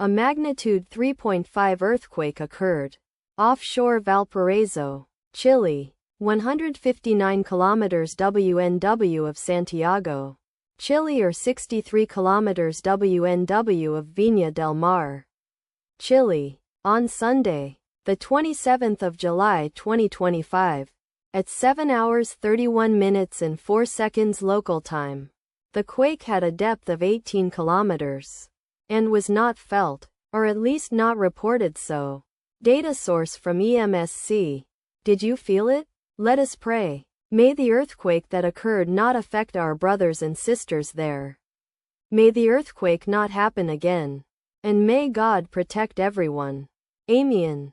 A magnitude 3.5 earthquake occurred offshore Valparaiso, Chile, 159 kilometers WNW of Santiago, Chile, or 63 kilometers WNW of Viña del Mar, Chile, on Sunday, the 27th of July 2025, at 7 hours 31 minutes and 4 seconds local time. The quake had a depth of 18 kilometers and was not felt, or at least not reported so. Data source from EMSC. Did you feel it? Let us pray. May the earthquake that occurred not affect our brothers and sisters there. May the earthquake not happen again. And may God protect everyone. Amen.